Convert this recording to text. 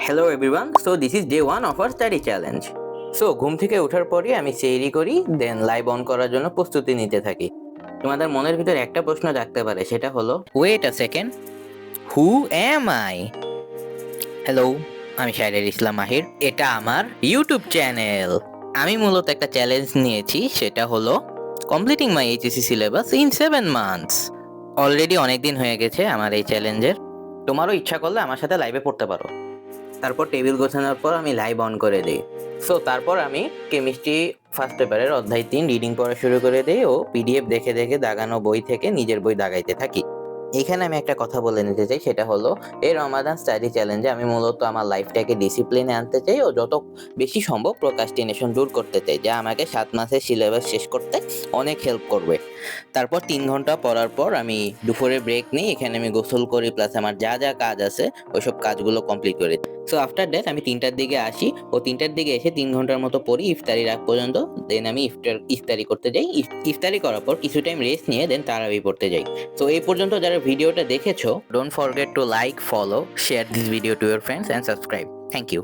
Hello everyone, so this is day one of our study challenge. সো ঘুম থেকে ওঠার পরই আমি সেহরি করি, দেন লাইভ অন করার জন্য প্রস্তুতি নিতে থাকি। তোমাদের মনের ভিতর একটা প্রশ্ন জাগতে পারে, সেটা হলো wait a second, who am I? Hello, আমি শাহরিয়ার ইসলাম মাহির, এটা আমার ইউটিউব চ্যানেল। আমি মূলত একটা চ্যালেঞ্জ নিয়েছি, সেটা হলো completing my HSC syllabus in 7 months. Already অনেক দিন হয়ে গেছে আমার এই চ্যালেঞ্জের। তোমারও ইচ্ছা করলে আমার সাথে লাইভে পড়তে পারো। তারপর টেবিল গোছানোর পর আমি লাইভ অন করে দিই। সো তারপর আমি কেমিস্ট্রি ফার্স্ট পেপারের অধ্যায় 3 রিডিং পড়া শুরু করে দিই ও পিডিএফ দেখে দেখে দাগানো বই থেকে নিজের বই দাগাইতে থাকি। এখানে আমি একটা কথা বলে নিতে চাই, সেটা হলো এই রমাদান স্টাডি চ্যালেঞ্জে আমি মূলত আমার লাইফটাকে ডিসিপ্লিনে আনতে চাই ও যত বেশি সম্ভব প্রোক্রাস্টিনেশন দূর করতে চাই, যা আমাকে 7 মাসের সিলেবাস শেষ করতে অনেক হেল্প করবে। তারপর 3 ঘন্টা পড়ার পর আমি দুপুরে ব্রেক নিই, এখানে আমি গোসল করি, প্লাস আমার যা যা কাজ আছে ওইসব কাজগুলো কমপ্লিট করি। সো আফটার দ্যাট আমি 3টার দিকে আসি ও 3টার দিকে এসে 3 ঘন্টার মতো পড়ি ইফতারির আগ পর্যন্ত। দেন আমি ইফতারি করতে যাই। ইফতারি করার পর কিছু টাইম রেস্ট নিয়ে দেন তারাবি পড়তে যাই। তো এই পর্যন্ত যারা ভিডিওটা দেখেছো, don't forget to like, follow, share this video to your friends and subscribe. Thank you.